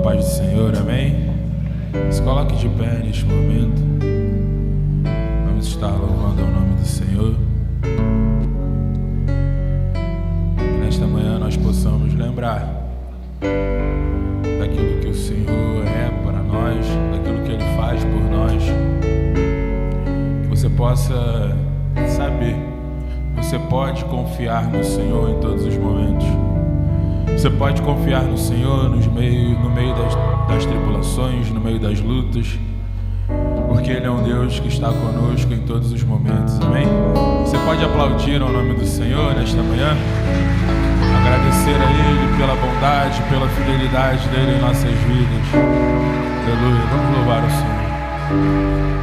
paz do Senhor, amém? Se coloque de pé neste momento. Vamos estar louvando ao nome do Senhor. Que nesta manhã nós possamos lembrar daquilo que o Senhor é para nós, daquilo que Ele faz por nós. Que você possa saber, você pode confiar no Senhor em todos os momentos. Você pode confiar no Senhor no meio das tribulações, no meio das lutas, porque Ele é um Deus que está conosco em todos os momentos, amém? Você pode aplaudir ao nome do Senhor nesta manhã, agradecer a Ele pela bondade, pela fidelidade dEle em nossas vidas. Aleluia, vamos louvar o Senhor.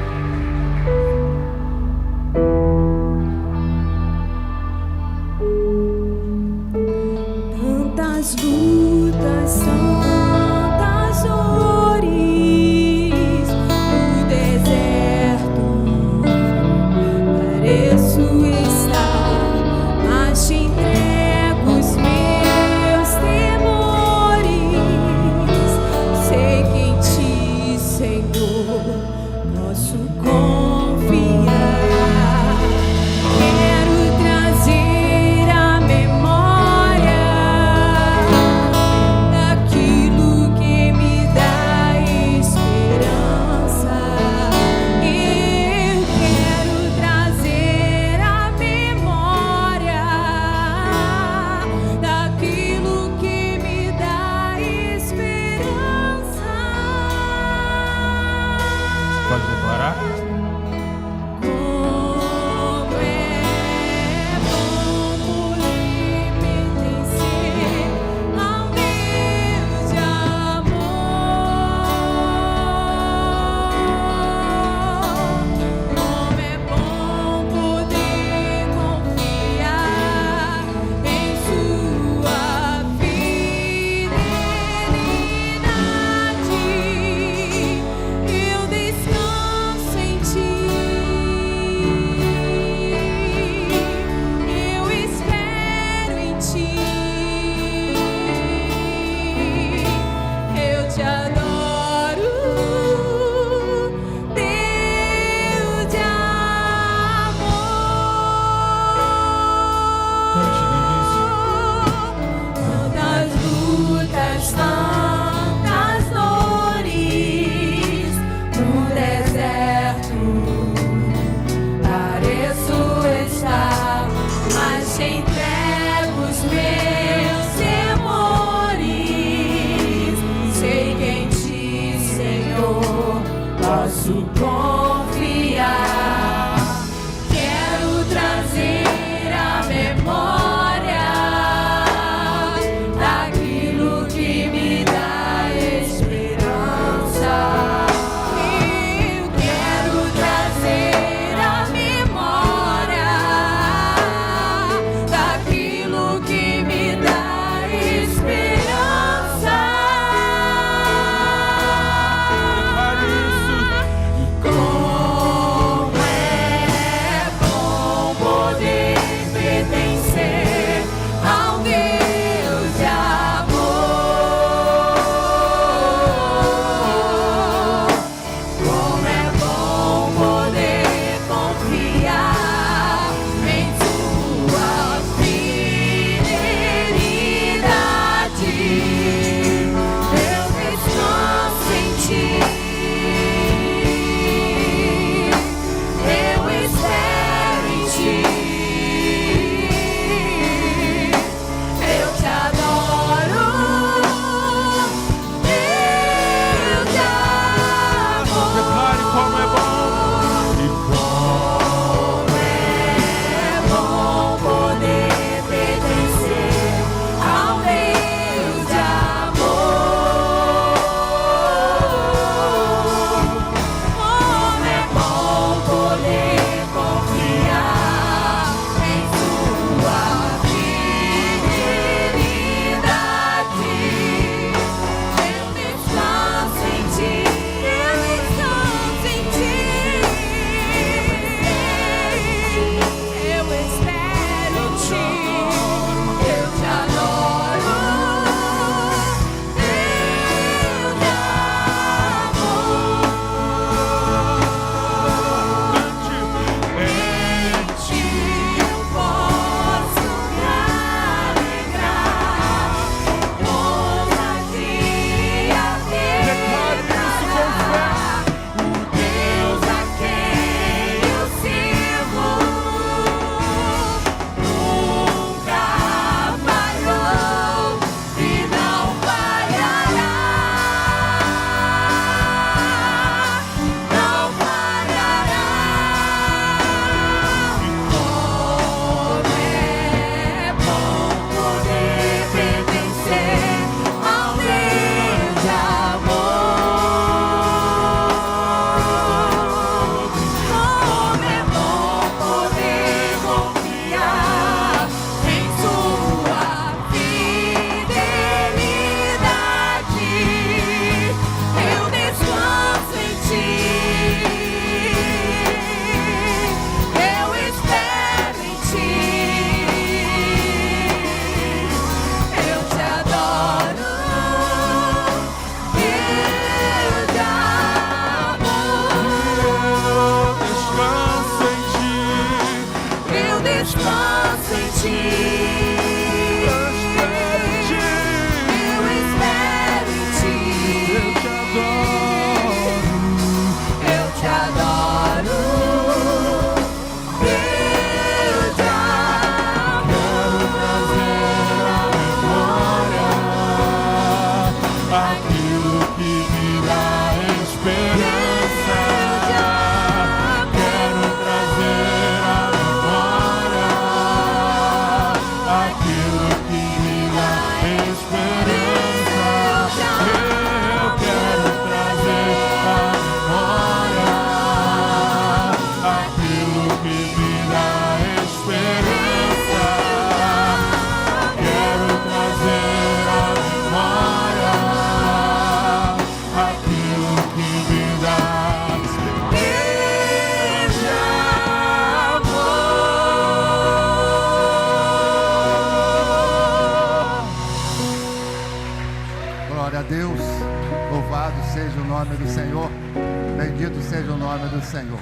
Senhor. Bendito seja o nome do Senhor.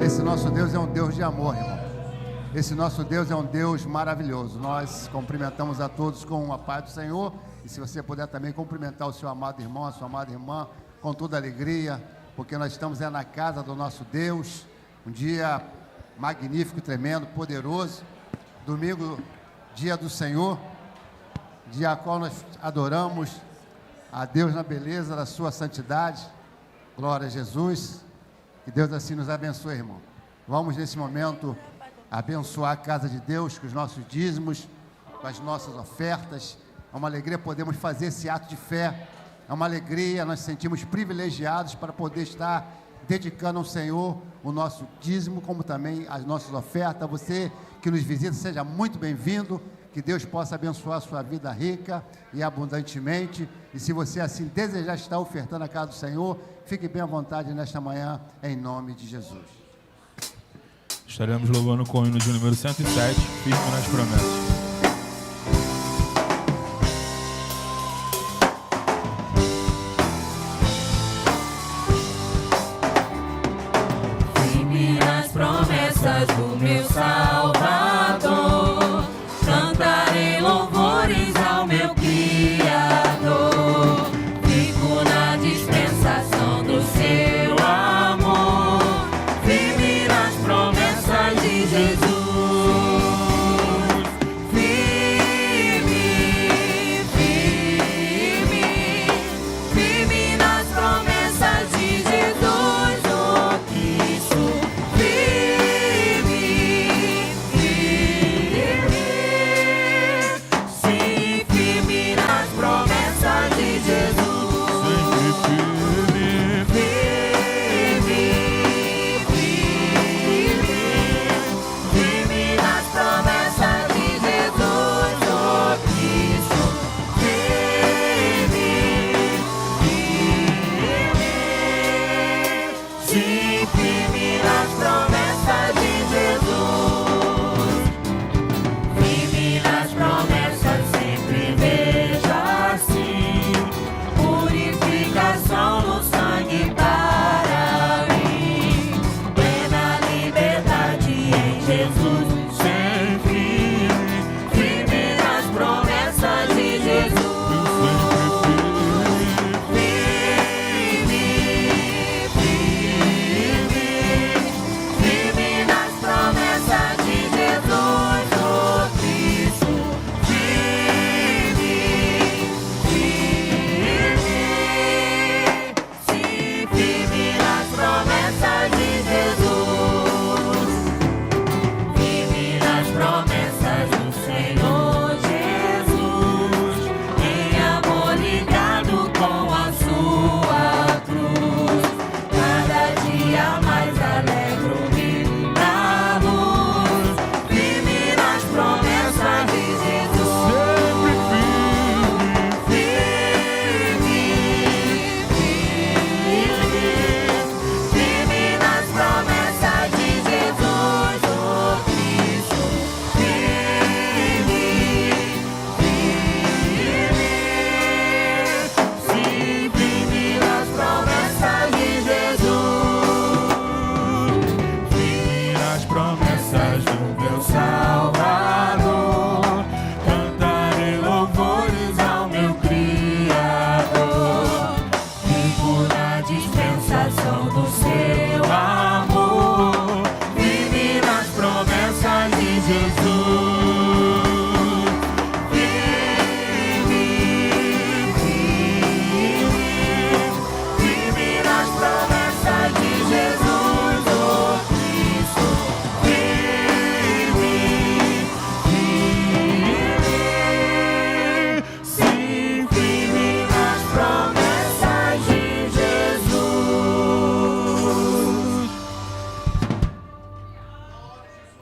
Esse nosso Deus é um Deus de amor, irmão. Esse nosso Deus é um Deus maravilhoso. Nós cumprimentamos a todos com a paz do Senhor. E se você puder também cumprimentar o seu amado irmão, a sua amada irmã, com toda alegria, porque nós estamos na casa do nosso Deus. Um dia magnífico, tremendo, poderoso. Domingo, dia do Senhor, dia a qual nós adoramos a Deus na beleza da sua santidade. Glória a Jesus. Que Deus assim nos abençoe, irmão. Vamos nesse momento abençoar a casa de Deus com os nossos dízimos, com as nossas ofertas. É uma alegria podermos fazer esse ato de fé. É uma alegria, nós nos sentimos privilegiados para poder estar dedicando ao Senhor o nosso dízimo, como também as nossas ofertas. Você que nos visita, seja muito bem-vindo. Que Deus possa abençoar a sua vida rica e abundantemente. E se você assim desejar estar ofertando a casa do Senhor, fique bem à vontade nesta manhã, em nome de Jesus. Estaremos louvando com o hino de número 107, firme nas promessas. Do meu Salvador, cantarei louvores ao meu Criador. Fico na dispensação do seu amor, firme nas promessas de Jesus. Firme, firme, firme nas promessas de Jesus, oh Cristo.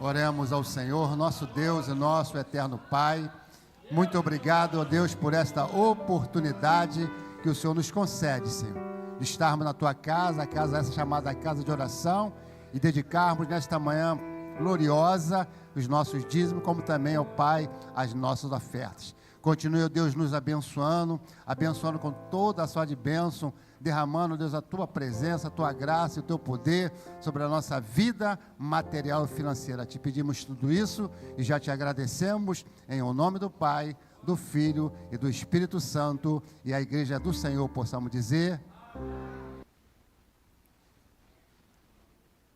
Oremos ao Senhor, nosso Deus e nosso eterno Pai. Muito obrigado, ó Deus, por esta oportunidade que o Senhor nos concede, Senhor, de estarmos na Tua casa, a casa essa chamada casa de oração, e dedicarmos nesta manhã gloriosa os nossos dízimos, como também, ó Pai, as nossas ofertas. Continue, ó Deus, nos abençoando com toda a sorte de bênção, derramando, Deus, a Tua presença, a Tua graça e o Teu poder sobre a nossa vida material e financeira. Te pedimos tudo isso e já te agradecemos, em o nome do Pai, do Filho e do Espírito Santo, e a igreja do Senhor possamos dizer...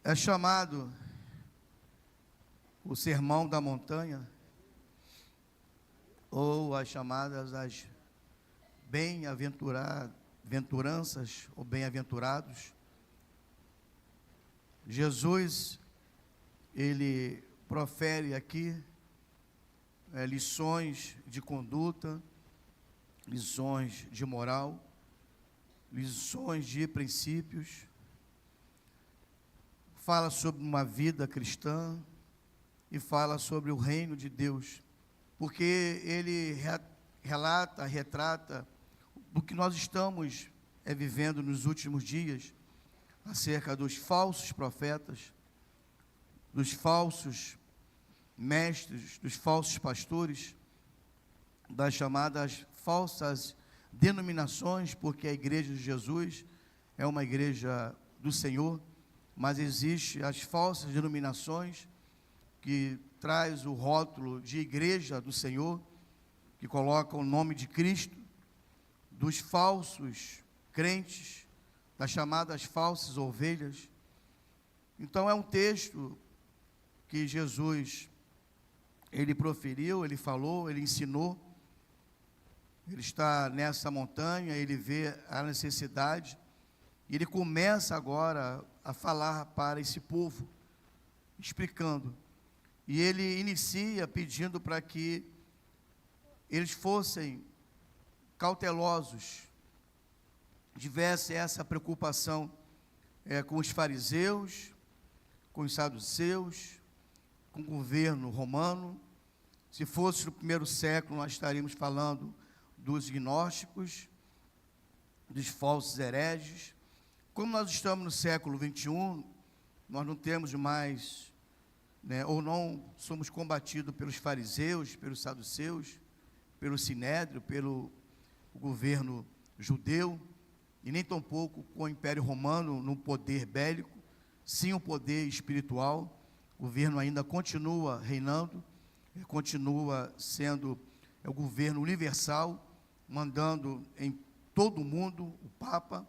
É chamado o Sermão da Montanha, ou as chamadas as bem-aventuranças ou bem-aventurados. Jesus, ele profere aqui lições de conduta, lições de moral, lições de princípios, fala sobre uma vida cristã e fala sobre o reino de Deus, porque ele retrata o que nós estamos vivendo nos últimos dias, acerca dos falsos profetas, dos falsos mestres, dos falsos pastores, das chamadas falsas denominações, porque a igreja de Jesus é uma igreja do Senhor, mas existe as falsas denominações que traz o rótulo de igreja do Senhor, que coloca o nome de Cristo, dos falsos crentes, das chamadas falsas ovelhas. Então é um texto que Jesus, ele proferiu, ele falou, ele ensinou. Ele está nessa montanha, ele vê a necessidade, e ele começa agora a falar para esse povo, explicando. E ele inicia pedindo para que eles fossem cautelosos, tivesse essa preocupação com os fariseus, com os saduceus, com o governo romano. Se fosse no primeiro século, nós estaríamos falando dos gnósticos, dos falsos hereges. Como nós estamos no século 21, nós não temos mais, ou não somos combatidos pelos fariseus, pelos saduceus, pelo sinédrio, pelo governo judeu, e nem tampouco com o Império Romano no poder bélico, sim o poder espiritual. O governo ainda continua reinando, continua sendo o governo universal, mandando em todo o mundo o Papa,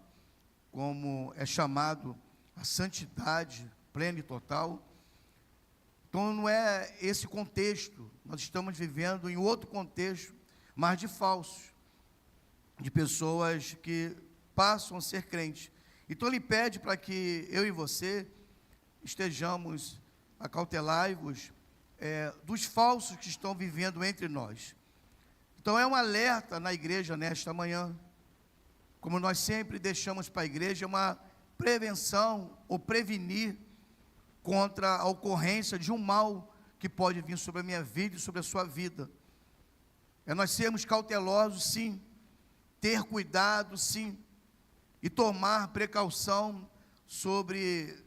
como é chamado a santidade plena e total. Então não é esse contexto, nós estamos vivendo em outro contexto, mas de falsos, de pessoas que passam a ser crentes. Então ele pede para que eu e você estejamos acautelai-vos dos falsos que estão vivendo entre nós. Então é um alerta na igreja nesta manhã, como nós sempre deixamos para a igreja, uma prevenção ou prevenir contra a ocorrência de um mal que pode vir sobre a minha vida e sobre a sua vida. É nós sermos cautelosos, sim, ter cuidado, sim, e tomar precaução sobre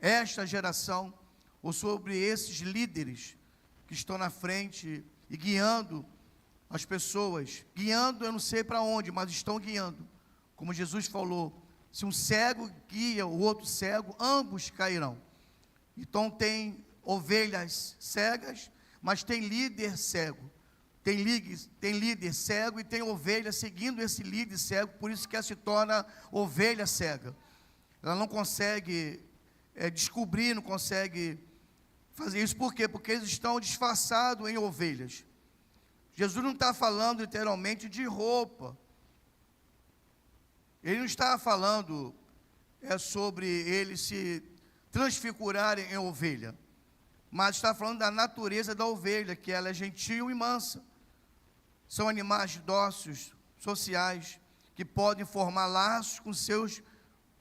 esta geração, ou sobre esses líderes que estão na frente e guiando as pessoas, guiando eu não sei para onde, mas estão guiando, como Jesus falou, se um cego guia o outro cego, ambos cairão. Então tem ovelhas cegas, mas tem líder cego, tem líder cego e tem ovelha seguindo esse líder cego, por isso que ela se torna ovelha cega. Ela não consegue descobrir, não consegue fazer isso. Por quê? Porque eles estão disfarçados em ovelhas. Jesus não está falando literalmente de roupa, ele não está falando sobre eles se transfigurarem em ovelha, mas está falando da natureza da ovelha, que ela é gentil e mansa. São animais dóceis, sociais, que podem formar laços com seus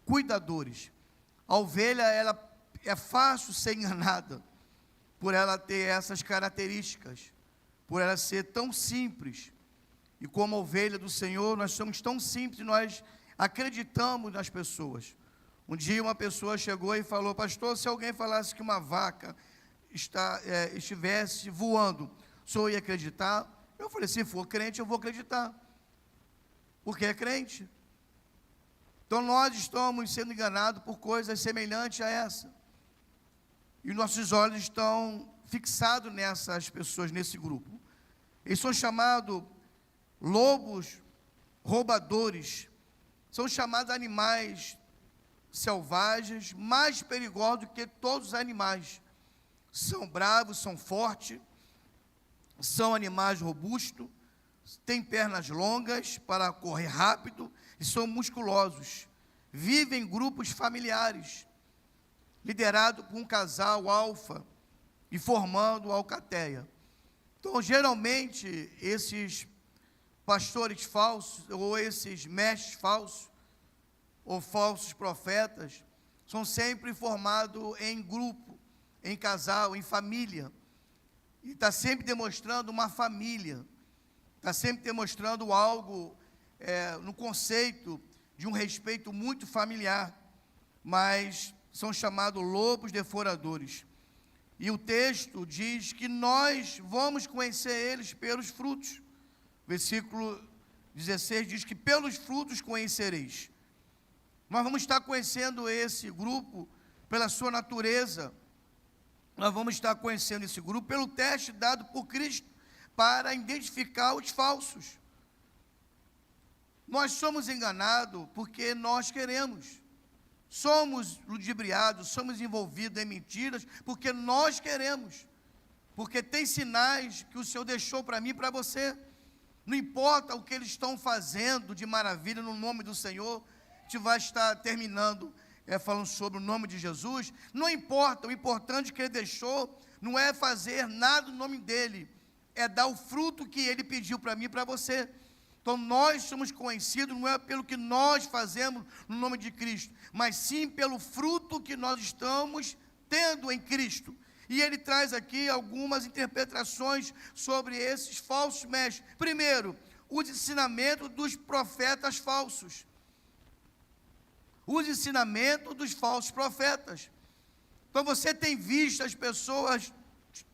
cuidadores. A ovelha, ela é fácil ser enganada, por ela ter essas características, por ela ser tão simples. E como a ovelha do Senhor, nós somos tão simples, nós acreditamos nas pessoas. Um dia uma pessoa chegou e falou: pastor, se alguém falasse que uma vaca estivesse voando, o senhor ia acreditar? Eu falei, se for crente, eu vou acreditar, porque é crente. Então nós estamos sendo enganados por coisas semelhantes a essa, e nossos olhos estão fixados nessas pessoas, nesse grupo. Eles são chamados lobos roubadores, são chamados animais selvagens, mais perigosos do que todos os animais. São bravos, são fortes, são animais robustos, têm pernas longas para correr rápido e são musculosos. Vivem em grupos familiares, liderado por um casal alfa e formando a alcateia. Então, geralmente, esses pastores falsos, ou esses mestres falsos, ou falsos profetas, são sempre formados em grupo, em casal, em família. E está sempre demonstrando uma família, está sempre demonstrando algo no conceito de um respeito muito familiar, mas são chamados lobos devoradores. E o texto diz que nós vamos conhecer eles pelos frutos. Versículo 16 diz que pelos frutos conhecereis. Nós vamos estar conhecendo esse grupo pela sua natureza. Nós vamos estar conhecendo esse grupo pelo teste dado por Cristo para identificar os falsos. Nós somos enganados porque nós queremos. Somos ludibriados, somos envolvidos em mentiras porque nós queremos. Porque tem sinais que o Senhor deixou para mim e para você. Não importa o que eles estão fazendo de maravilha no nome do Senhor. A gente vai estar terminando falando sobre o nome de Jesus. Não importa, o importante que ele deixou não é fazer nada no nome dele, é dar o fruto que ele pediu para mim e para você. Então nós somos conhecidos não é pelo que nós fazemos no nome de Cristo, mas sim pelo fruto que nós estamos tendo em Cristo. E ele traz aqui algumas interpretações sobre esses falsos mestres. Primeiro, os ensinamentos dos profetas falsos. Os ensinamentos dos falsos profetas. Então você tem visto as pessoas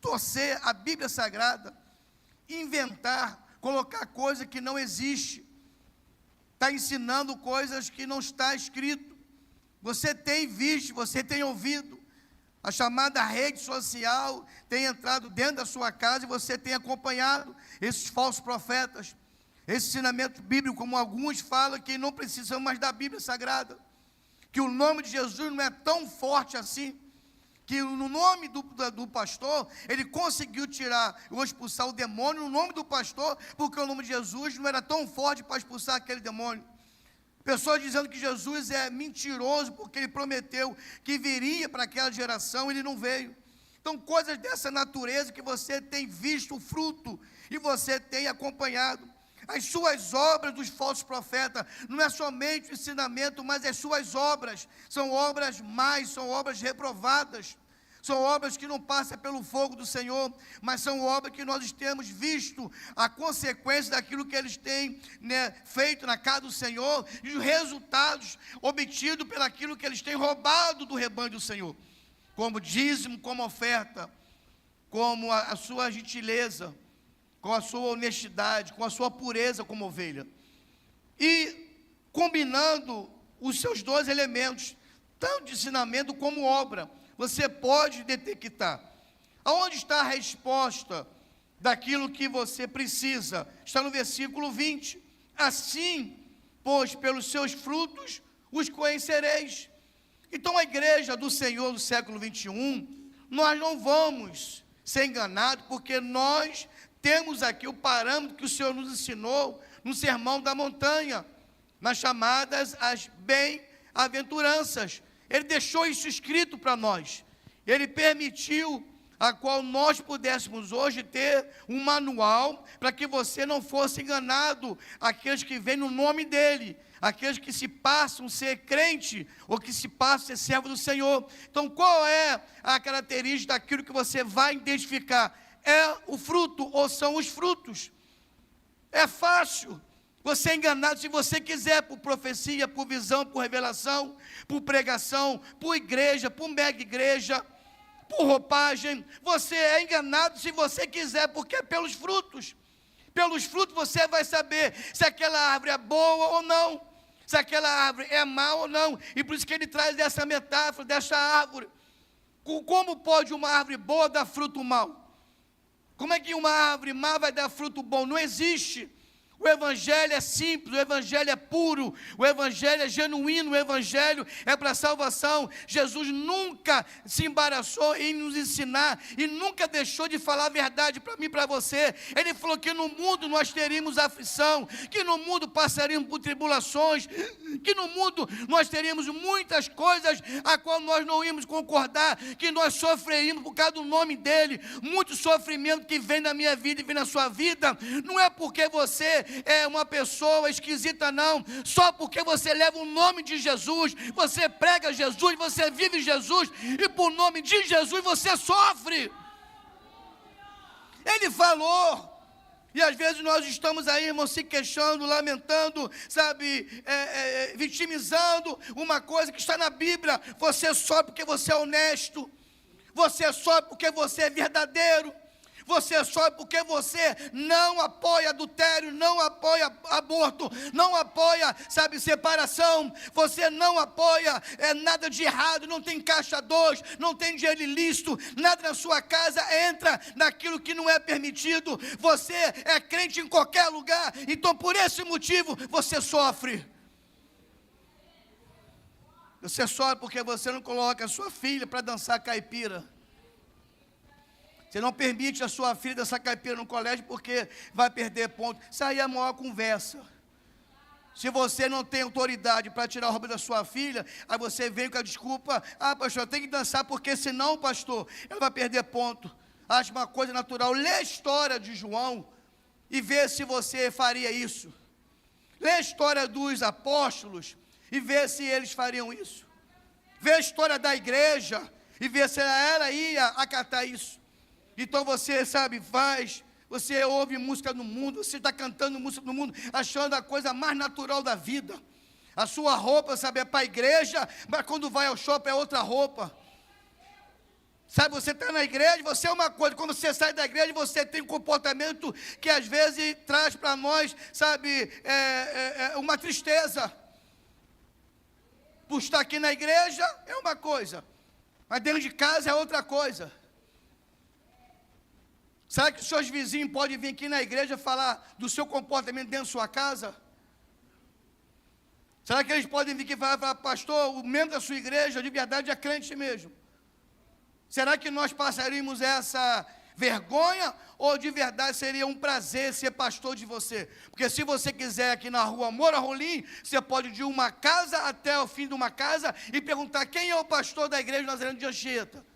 torcer a Bíblia Sagrada, inventar, colocar coisa que não existe, está ensinando coisas que não está escrito. Você tem visto, você tem ouvido, a chamada rede social tem entrado dentro da sua casa e você tem acompanhado esses falsos profetas, esse ensinamento bíblico, como alguns falam que não precisam mais da Bíblia Sagrada, que o nome de Jesus não é tão forte assim, que no nome do pastor, ele conseguiu tirar ou expulsar o demônio no nome do pastor, porque o nome de Jesus não era tão forte para expulsar aquele demônio. Pessoas dizendo que Jesus é mentiroso, porque ele prometeu que viria para aquela geração, ele não veio. Então, coisas dessa natureza que você tem visto o fruto, e você tem acompanhado. As suas obras dos falsos profetas, não é somente o ensinamento, mas as suas obras, são obras más, são obras reprovadas, são obras que não passam pelo fogo do Senhor, mas são obras que nós temos visto a consequência daquilo que eles têm feito na casa do Senhor, e os resultados obtidos pelaquilo que eles têm roubado do rebanho do Senhor, como dízimo, como oferta, como a sua gentileza, com a sua honestidade, com a sua pureza como ovelha. E combinando os seus dois elementos, tanto de ensinamento como obra, você pode detectar aonde está a resposta daquilo que você precisa. Está no versículo 20. Assim, pois pelos seus frutos os conhecereis. Então a igreja do Senhor do século 21, nós não vamos ser enganados, porque nós temos aqui o parâmetro que o Senhor nos ensinou no Sermão da Montanha, nas chamadas as bem-aventuranças. Ele deixou isso escrito para nós. Ele permitiu a qual nós pudéssemos hoje ter um manual para que você não fosse enganado, aqueles que vêm no nome dele, aqueles que se passam ser crente ou que se passam ser servo do Senhor. Então, qual é a característica daquilo que você vai identificar? É o fruto, ou são os frutos. É fácil você é enganado se você quiser, por profecia, por visão, por revelação, por pregação, por igreja, por mega igreja, por roupagem. Você é enganado se você quiser, porque é pelos frutos. Pelos frutos você vai saber se aquela árvore é boa ou não, se aquela árvore é má ou não. E por isso que ele traz essa metáfora, dessa árvore. Como pode uma árvore boa dar fruto mau? Como é que uma árvore má vai dar fruto bom? Não existe. O Evangelho é simples, o Evangelho é puro, o Evangelho é genuíno, o Evangelho é para salvação. Jesus nunca se embaraçou em nos ensinar e nunca deixou de falar a verdade para mim e para você. Ele falou que no mundo nós teríamos aflição, que no mundo passaríamos por tribulações, que no mundo nós teríamos muitas coisas a qual nós não íamos concordar, que nós sofreríamos por causa do nome dEle. Muito sofrimento que vem na minha vida e vem na sua vida, não é porque você é uma pessoa esquisita, não. Só porque você leva o nome de Jesus, você prega Jesus, você vive Jesus, e por nome de Jesus você sofre. Ele falou. E às vezes nós estamos aí, irmão, se queixando, lamentando, sabe, vitimizando uma coisa que está na Bíblia. Você sofre porque você é honesto, você sofre porque você é verdadeiro, você sofre porque você não apoia adultério, não apoia aborto, não apoia, sabe, separação, você não apoia nada de errado, não tem caixa 2, não tem dinheiro ilícito, nada na sua casa entra naquilo que não é permitido. Você é crente em qualquer lugar, então por esse motivo você sofre. Você sofre porque você não coloca a sua filha para dançar caipira. Você não permite a sua filha dançar caipira no colégio porque vai perder ponto. Isso aí é a maior conversa. Se você não tem autoridade para tirar o roubo da sua filha, aí você vem com a desculpa: ah, pastor, tem que dançar porque senão, pastor, ela vai perder ponto. Acho uma coisa natural. Lê a história de João e vê se você faria isso. Lê a história dos apóstolos e vê se eles fariam isso. Vê a história da igreja e vê se ela ia acatar isso. Então você, sabe, você ouve música no mundo, você está cantando música no mundo, achando a coisa mais natural da vida. A sua roupa, sabe, é para a igreja, mas quando vai ao shopping é outra roupa. Sabe, você está na igreja, você é uma coisa, quando você sai da igreja, você tem um comportamento que às vezes traz para nós, sabe, uma tristeza. Por estar aqui na igreja é uma coisa, mas dentro de casa é outra coisa. Será que os seus vizinhos podem vir aqui na igreja falar do seu comportamento dentro da sua casa? Será que eles podem vir aqui e falar: pastor, o membro da sua igreja de verdade é crente mesmo? Será que nós passaríamos essa vergonha, ou de verdade seria um prazer ser pastor de você? Porque se você quiser aqui na rua Moura Rolim, você pode ir de uma casa até o fim de uma casa e perguntar: quem é o pastor da igreja Nazareno de Anchieta?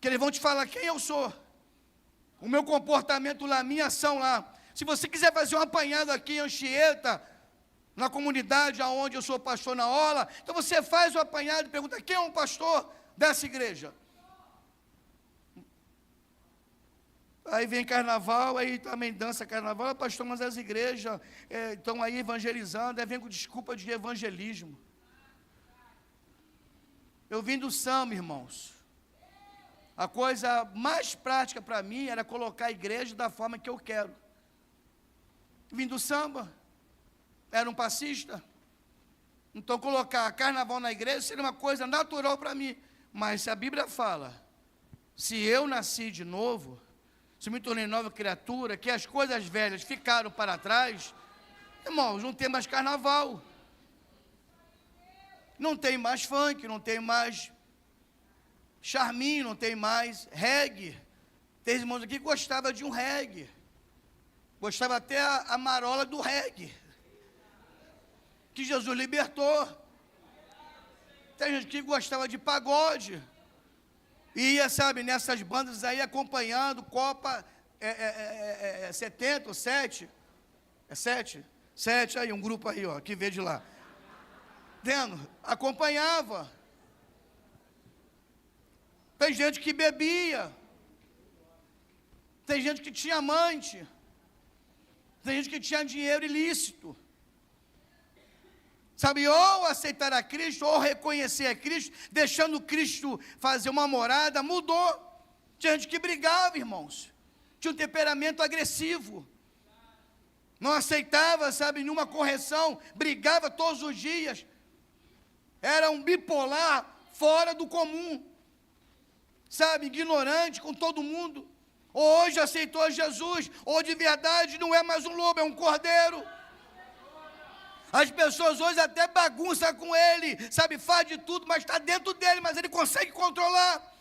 Que eles vão te falar quem eu sou, o meu comportamento lá, a minha ação lá. Se você quiser fazer um apanhado aqui em Anchieta, na comunidade onde eu sou pastor na Ola, então você faz o apanhado e pergunta: quem é um pastor dessa igreja? Aí vem carnaval, aí também dança carnaval: pastor, mas as igrejas estão aí evangelizando, aí vem com desculpa de evangelismo. Eu vim do samba, irmãos. A coisa mais prática para mim era colocar a igreja da forma que eu quero. Vim do samba, era um passista, então colocar carnaval na igreja seria uma coisa natural para mim. Mas se a Bíblia fala, se eu nasci de novo, se me tornei nova criatura, que as coisas velhas ficaram para trás, irmãos, não tem mais carnaval, não tem mais funk, não tem mais charminho, não tem mais reggae. Tem irmãos aqui que gostavam de um reggae, gostava até a marola do reggae, que Jesus libertou. Tem gente que gostava de pagode, e ia, sabe, nessas bandas aí acompanhando Copa 70 ou 7, 7 aí, um grupo aí, ó, que veio de lá, vendo, acompanhava. Tem gente que bebia, tem gente que tinha amante, tem gente que tinha dinheiro ilícito. Sabe, ou aceitar a Cristo, ou reconhecer a Cristo, deixando Cristo fazer uma morada, mudou. Tinha gente que brigava, irmãos. tinha um temperamento agressivo. Não aceitava, sabe, nenhuma correção, brigava todos os dias. Era um bipolar fora do comum, sabe, ignorante com todo mundo. Hoje aceitou Jesus, ou de verdade não é mais um lobo, é um cordeiro. As pessoas hoje até bagunçam com ele, sabe, faz de tudo, mas está dentro dele, mas ele consegue controlar.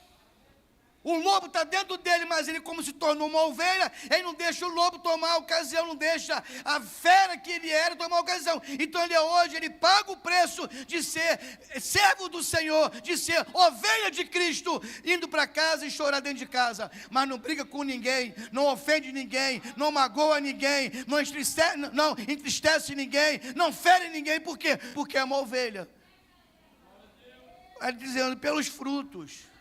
O lobo está dentro dele, mas ele, como se tornou uma ovelha, ele não deixa o lobo tomar a ocasião, não deixa a fera que ele era tomar a ocasião. Então ele hoje, ele paga o preço de ser servo do Senhor, de ser ovelha de Cristo, indo para casa e chorar dentro de casa, mas não briga com ninguém, não ofende ninguém, não magoa ninguém, não entristece ninguém, não fere ninguém. Por quê? Porque é uma ovelha. Ele dizendo, pelos frutos.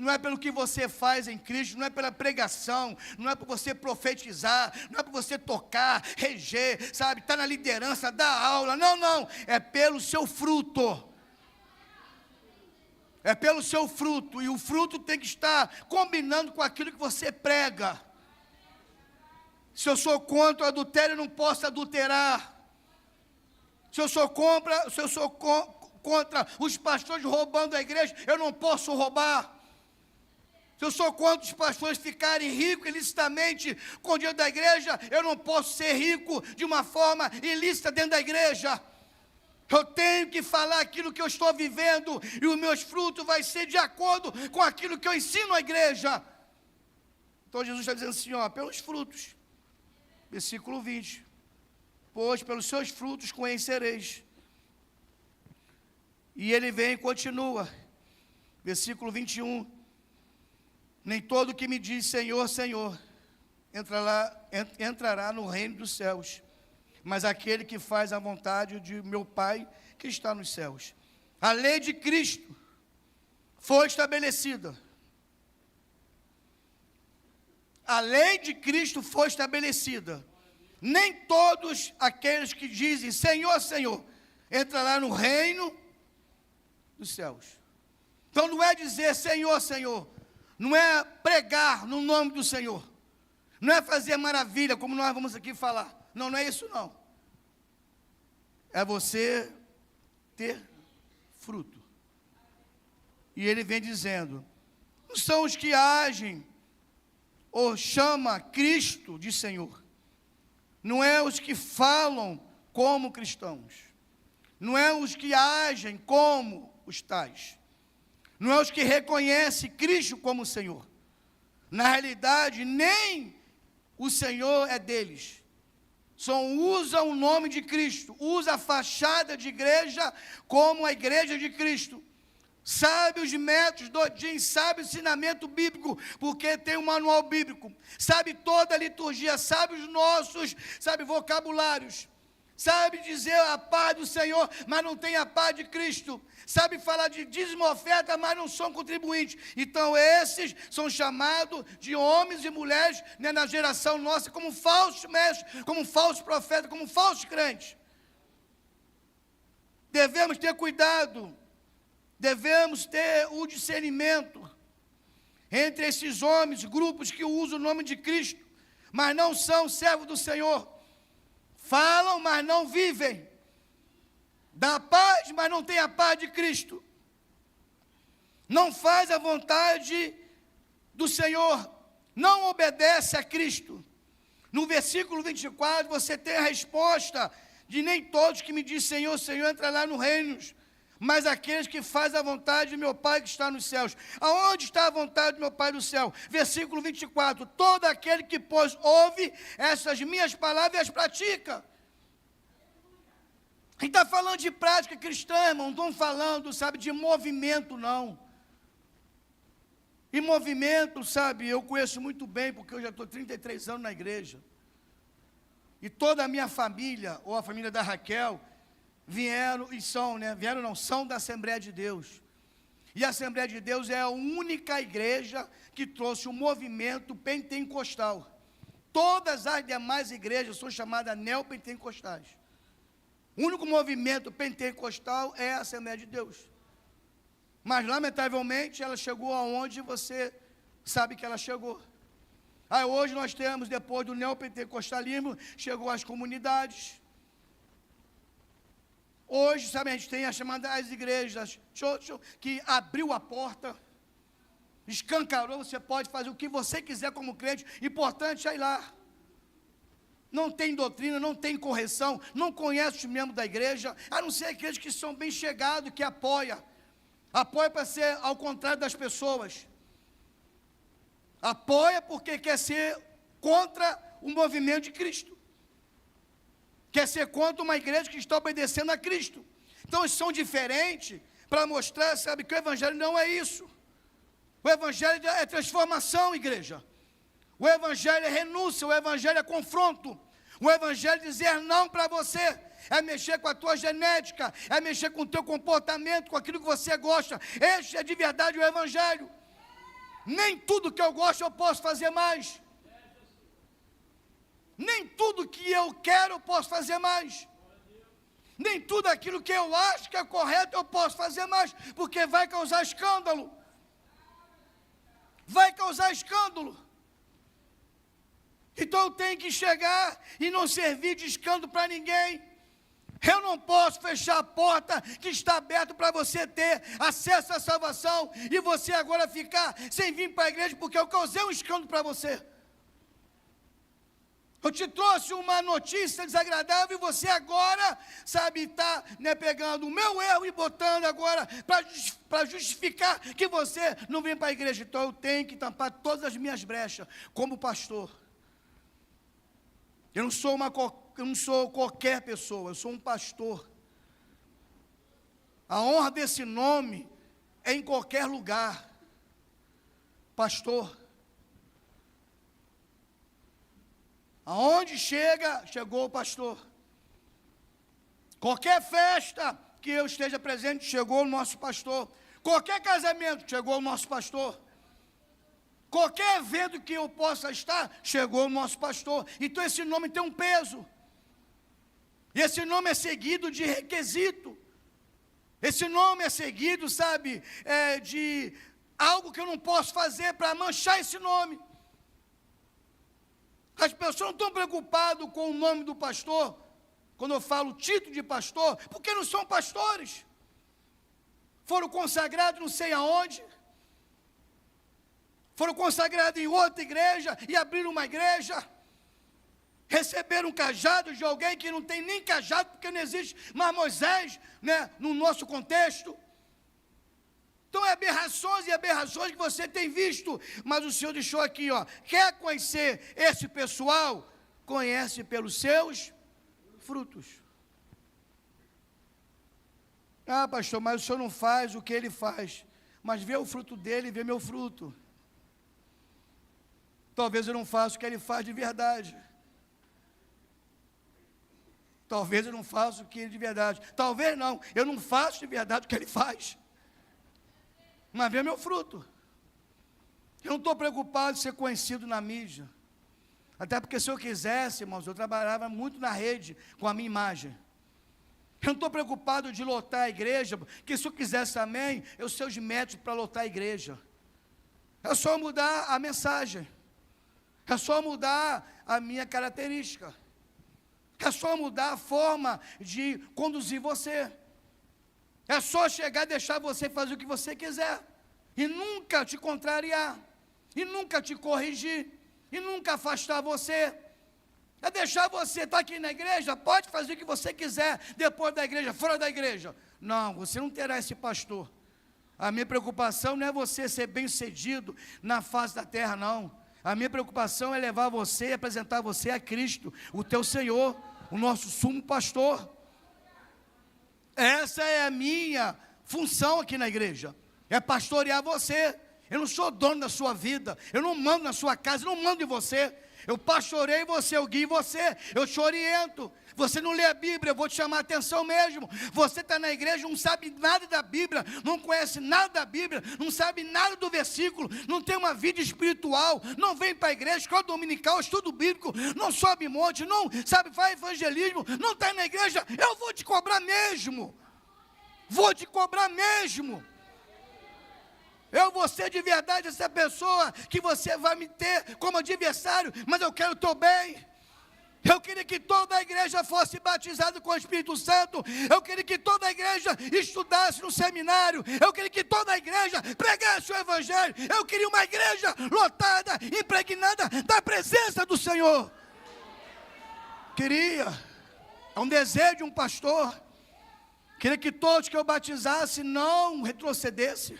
Não é pelo que você faz em Cristo, não é pela pregação, não é por você profetizar, não é por você tocar, reger, sabe, estar na liderança, dar aula, não, é pelo seu fruto. É pelo seu fruto, e o fruto tem que estar combinando com aquilo que você prega. Se eu sou contra o adultério, eu não posso adulterar. Se eu sou contra os pastores roubando a igreja, eu não posso roubar. Se eu sou contra os pastores ficarem ricos ilicitamente com o dinheiro da igreja, eu não posso ser rico de uma forma ilícita dentro da igreja. Eu tenho que falar aquilo que eu estou vivendo, e os meus frutos vai ser de acordo com aquilo que eu ensino à igreja. Então Jesus está dizendo assim, ó, pelos frutos, versículo 20, pois pelos seus frutos conhecereis. E ele vem e continua, versículo 21, nem todo que me diz Senhor, Senhor, entrará no reino dos céus, mas aquele que faz a vontade de meu Pai que está nos céus. A lei de Cristo foi estabelecida. A lei de Cristo foi estabelecida. Nem todos aqueles que dizem Senhor, Senhor, entrará no reino dos céus. Então não é dizer Senhor, Senhor, não é pregar no nome do Senhor, não é fazer maravilha, como nós vamos aqui falar, não é isso não, é você ter fruto. E ele vem dizendo, não são os que agem, ou chama Cristo de Senhor, não é os que falam como cristãos, não é os que agem como os tais, não é os que reconhecem Cristo como Senhor. Na realidade, nem o Senhor é deles. Só usa o nome de Cristo, usa a fachada de igreja como a igreja de Cristo. Sabe os métodos do Odin, sabe o ensinamento bíblico, porque tem um manual bíblico. Sabe toda a liturgia, sabe os nossos, sabe, vocabulários. Sabe dizer a paz do Senhor, mas não tem a paz de Cristo. Sabe falar de dízimo e oferta, mas não são contribuintes. Então esses são chamados de homens e mulheres, né, na geração nossa, como falsos mestres, como falsos profetas, como falsos crentes. Devemos ter cuidado, devemos ter o discernimento entre esses homens, grupos que usam o nome de Cristo, mas não são servos do Senhor. Falam, mas não vivem. Dá paz, mas não tem a paz de Cristo. Não faz a vontade do Senhor. Não obedece a Cristo. No versículo 24, você tem a resposta de nem todos que me dizem Senhor, Senhor, entrará no reino, mas aqueles que fazem a vontade de meu Pai que está nos céus. Aonde está a vontade do meu Pai do céu? Versículo 24, todo aquele que, pois, ouve essas minhas palavras e as pratica. A gente está falando de prática cristã, irmão, não estamos falando, sabe, de movimento, não. E movimento, sabe, eu conheço muito bem, porque eu já estou 33 anos na igreja. E toda a minha família, ou a família da Raquel, vieram e são, né? Vieram não, são da Assembleia de Deus. E a Assembleia de Deus é a única igreja que trouxe o movimento pentecostal. Todas as demais igrejas são chamadas neopentecostais. O único movimento pentecostal é a Assembleia de Deus. Mas, lamentavelmente, ela chegou aonde você sabe que ela chegou. Aí hoje nós temos, depois do neopentecostalismo, chegou às comunidades. Hoje, sabe, a gente tem as chamadas igrejas, que abriu a porta, escancarou, você pode fazer o que você quiser como crente, importante é ir lá. Não tem doutrina, não tem correção, não conhece os membros da igreja, a não ser aqueles que são bem chegados, que apoia para ser ao contrário das pessoas, apoia porque quer ser contra o movimento de Cristo, quer ser contra uma igreja que está obedecendo a Cristo. Então eles são diferentes, para mostrar, sabe, que o evangelho não é isso. O evangelho é transformação, igreja. O evangelho é renúncia, o evangelho é confronto. O evangelho é dizer não para você, é mexer com a tua genética, é mexer com o teu comportamento, com aquilo que você gosta. Este é de verdade o evangelho. Nem tudo que eu gosto eu posso fazer mais. Nem tudo que eu quero eu posso fazer mais. Nem tudo aquilo que eu acho que é correto eu posso fazer mais, porque vai causar escândalo. Vai causar escândalo. Então eu tenho que chegar e não servir de escândalo para ninguém. Eu não posso fechar a porta que está aberta para você ter acesso à salvação e você agora ficar sem vir para a igreja porque eu causei um escândalo para você. Eu te trouxe uma notícia desagradável e você agora, sabe, está pegando o meu erro e botando agora para justificar que você não vem para a igreja. Então eu tenho que tampar todas as minhas brechas como pastor. Eu não sou qualquer pessoa, eu sou um pastor. A honra desse nome é em qualquer lugar. Pastor. Aonde chegou o pastor. Qualquer festa que eu esteja presente, chegou o nosso pastor. Qualquer casamento, chegou o nosso pastor. Qualquer evento que eu possa estar, chegou o nosso pastor. Então esse nome tem um peso. E esse nome é seguido de requisito. Esse nome é seguido, sabe, de algo que eu não posso fazer para manchar esse nome. As pessoas não estão preocupadas com o nome do pastor, quando eu falo título de pastor, porque não são pastores. Foram consagrados não sei aonde, foram consagrados em outra igreja e abriram uma igreja, receberam um cajado de alguém que não tem nem cajado, porque não existe mais Moisés, no nosso contexto. Então é aberrações e aberrações que você tem visto, mas o Senhor deixou aqui, quer conhecer esse pessoal? Conhece pelos seus frutos. Ah, pastor, mas o Senhor não faz o que ele faz, mas vê o fruto dele e vê meu fruto. Talvez eu não faça o que ele faz de verdade. Talvez eu não faça o que ele de verdade. Talvez não, eu não faço de verdade o que ele faz. Mas vê meu fruto. Eu não estou preocupado em ser conhecido na mídia. Até porque se eu quisesse, irmãos, eu trabalhava muito na rede com a minha imagem. Eu não estou preocupado de lotar a igreja, porque se eu quisesse também, eu sei os métodos para lotar a igreja. É só mudar a mensagem. É só mudar a minha característica. É só mudar a forma de conduzir você. É só chegar e deixar você fazer o que você quiser. E nunca te contrariar. E nunca te corrigir. E nunca afastar você. É deixar você estar aqui na igreja, pode fazer o que você quiser, depois da igreja, fora da igreja. Não, você não terá esse pastor. A minha preocupação não é você ser bem-sucedido na face da terra, não. A minha preocupação é levar você, apresentar você a Cristo, o teu Senhor, o nosso sumo pastor. Essa é a minha função aqui na igreja, é pastorear você. Eu não sou dono da sua vida, eu não mando na sua casa, eu não mando em você. Eu pastoreio você, eu guio você, eu te oriento. Você não lê a Bíblia, eu vou te chamar a atenção mesmo. Você está na igreja, não sabe nada da Bíblia, não conhece nada da Bíblia, não sabe nada do versículo, não tem uma vida espiritual, não vem para a igreja, escola dominical, estudo bíblico, não sobe monte, não sabe, faz evangelismo, não está na igreja, eu vou te cobrar mesmo. Vou te cobrar mesmo. Eu vou ser de verdade essa pessoa que você vai me ter como adversário, mas eu quero o teu bem. Eu queria que toda a igreja fosse batizada com o Espírito Santo. Eu queria que toda a igreja estudasse no seminário. Eu queria que toda a igreja pregasse o Evangelho. Eu queria uma igreja lotada, impregnada da presença do Senhor. Queria. É um desejo de um pastor. Queria que todos que eu batizasse não retrocedessem.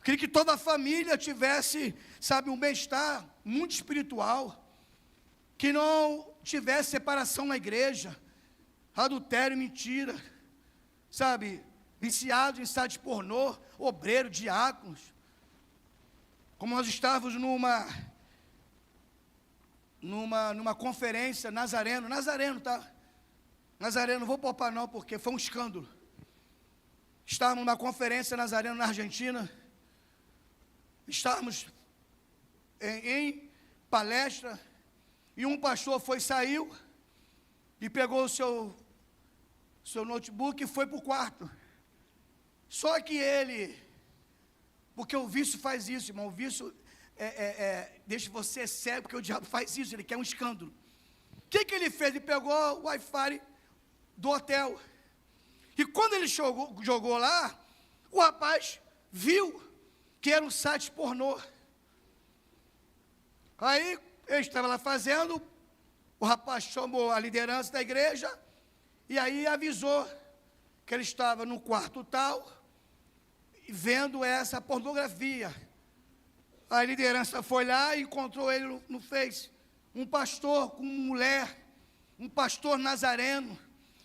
Queria que toda a família tivesse, sabe, um bem-estar muito espiritual. Que não tivesse separação na igreja, adultério, mentira, sabe, viciados em sites pornô, obreiro, diáconos. Como nós estávamos numa conferência, Nazareno, tá? Nazareno, não vou poupar não, porque foi um escândalo. Estávamos numa conferência Nazareno na Argentina, estávamos em palestra, e um pastor saiu e pegou o seu notebook e foi para o quarto. Só que ele, porque o vício faz isso, irmão, o vício deixa você cego, porque o diabo faz isso, ele quer um escândalo. O que ele fez? Ele pegou o Wi-Fi do hotel. E quando ele jogou lá, o rapaz viu que era um site pornô. Aí, ele estava lá fazendo, o rapaz chamou a liderança da igreja, e aí avisou que ele estava no quarto tal, vendo essa pornografia. A liderança foi lá e encontrou ele no Face, um pastor com mulher, um pastor nazareno,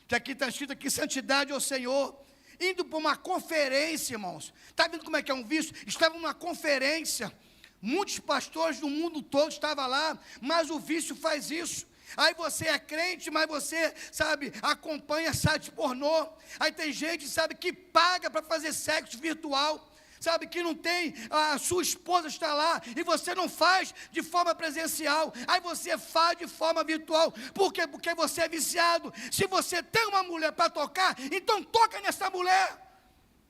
que aqui está escrito aqui, santidade ao Senhor, indo para uma conferência, irmãos. Está vendo como é que é um vício? Estava numa conferência, muitos pastores do mundo todo estavam lá, mas o vício faz isso. Aí você é crente, mas você, sabe, acompanha site pornô. Aí tem gente, sabe, que paga para fazer sexo virtual, sabe, que não tem, a sua esposa está lá, e você não faz de forma presencial, aí você faz de forma virtual. Por quê? Porque você é viciado. Se você tem uma mulher para tocar, então toca nessa mulher.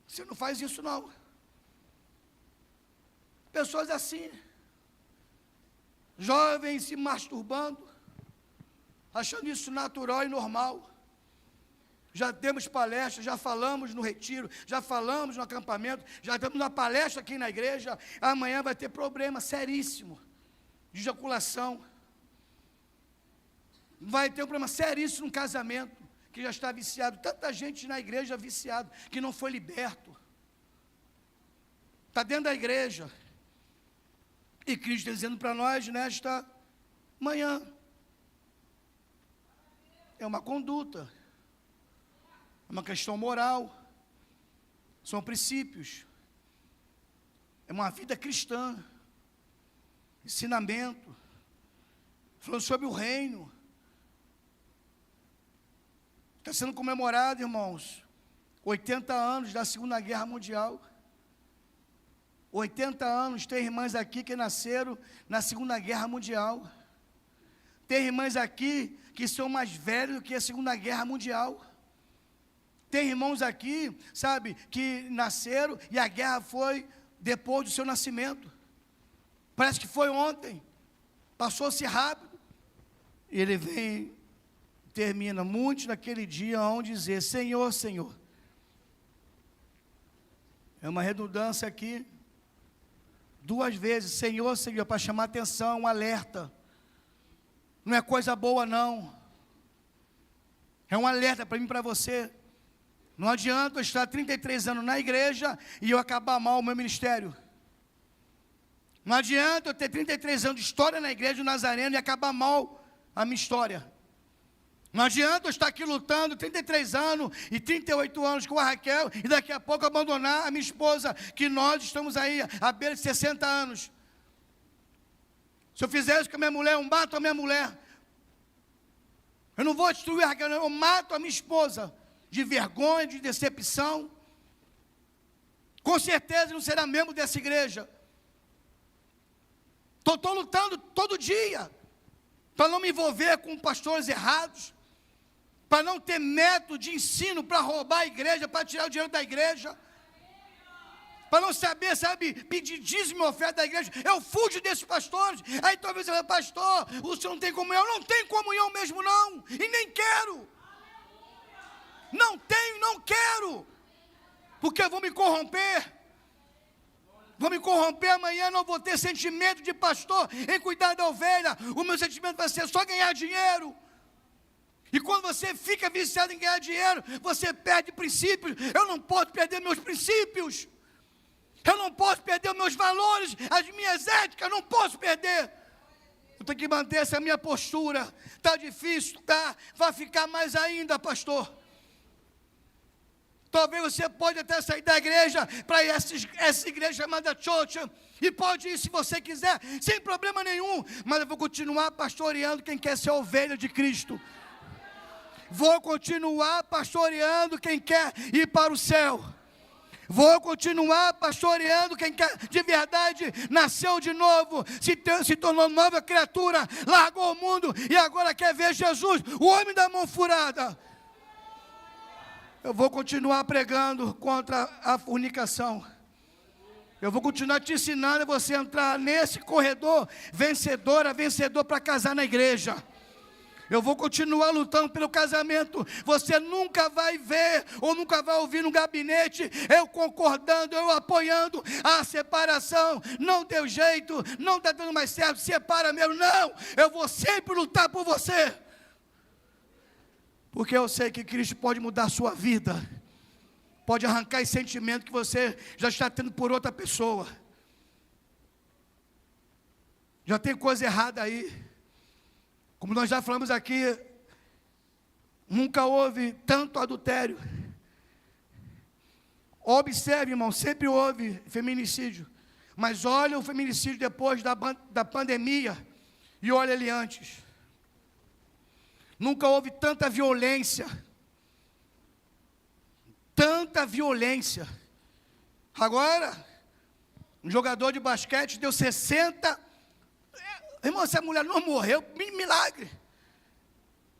Você não faz isso não. Pessoas assim, jovens se masturbando, achando isso natural e normal. Já temos palestras, já falamos no retiro, já falamos no acampamento, já temos uma palestra aqui na igreja. Amanhã vai ter problema seríssimo de ejaculação. Vai ter um problema seríssimo no casamento, que já está viciado. Tanta gente na igreja viciado, que não foi liberto. Está dentro da igreja. E Cristo está dizendo para nós nesta manhã, é uma conduta, é uma questão moral, são princípios, é uma vida cristã, ensinamento, falando sobre o reino. Está sendo comemorado, irmãos, 80 anos da Segunda Guerra Mundial. 80 anos, tem irmãs aqui que nasceram na Segunda Guerra Mundial. Tem irmãs aqui que são mais velhos do que a Segunda Guerra Mundial. Tem irmãos aqui, sabe, que nasceram e a guerra foi depois do seu nascimento. Parece que foi ontem. Passou-se rápido. E ele vem, termina, muitos naquele dia vão dizer, Senhor, Senhor. É uma redundância aqui. 2 vezes, Senhor, Senhor, para chamar atenção, um alerta. Não é coisa boa não. É um alerta para mim e para você. Não adianta eu estar 33 anos na igreja e eu acabar mal o meu ministério. Não adianta eu ter 33 anos de história na igreja do Nazareno e acabar mal a minha história. Não adianta eu estar aqui lutando 33 anos e 38 anos com a Raquel e daqui a pouco abandonar a minha esposa, que nós estamos aí à beira de 60 anos. Se eu fizer isso com a minha mulher, eu mato a minha mulher. Eu não vou destruir a Raquel, eu mato a minha esposa de vergonha, de decepção. Com certeza não será membro dessa igreja. Estou lutando todo dia para não me envolver com pastores errados, para não ter método de ensino para roubar a igreja, para tirar o dinheiro da igreja. para não saber, sabe, pedir dízimo e oferta da igreja. Eu fujo desses pastores. Aí talvez você fale, pastor, o senhor não tem comunhão. Eu não tenho comunhão mesmo não, e nem quero. Não tenho, não quero, porque eu vou me corromper. Vou me corromper amanhã, não vou ter sentimento de pastor em cuidar da ovelha. O meu sentimento vai ser só ganhar dinheiro. E quando você fica viciado em ganhar dinheiro, você perde princípios. Eu não posso perder meus princípios. Eu não posso perder os meus valores, as minhas éticas, não posso perder. Eu tenho que manter essa minha postura. Está difícil, tá? Vai ficar mais ainda, pastor. Talvez você pode até sair da igreja para essa igreja chamada church, e pode ir se você quiser, sem problema nenhum, mas eu vou continuar pastoreando quem quer ser ovelha de Cristo. Vou continuar pastoreando quem quer ir para o céu. Vou continuar pastoreando quem quer de verdade, nasceu de novo, se tornou nova criatura, largou o mundo e agora quer ver Jesus, o homem da mão furada. Eu vou continuar pregando contra a fornicação. Eu vou continuar te ensinando a você entrar nesse corredor vencedor para casar na igreja. Eu vou continuar lutando pelo casamento. Você nunca vai ver ou nunca vai ouvir no gabinete eu concordando, eu apoiando a separação. Não deu jeito, não está dando mais certo, separa mesmo. Não, eu vou sempre lutar por você. Porque eu sei que Cristo pode mudar a sua vida, pode arrancar esse sentimento que você já está tendo por outra pessoa. Já tem coisa errada aí. Como nós já falamos aqui, nunca houve tanto adultério. Observe, irmão, sempre houve feminicídio. Mas olha o feminicídio depois da pandemia e olha ele antes. Nunca houve tanta violência. Tanta violência. Agora, um jogador de basquete deu 60. Irmão, essa mulher não morreu, milagre.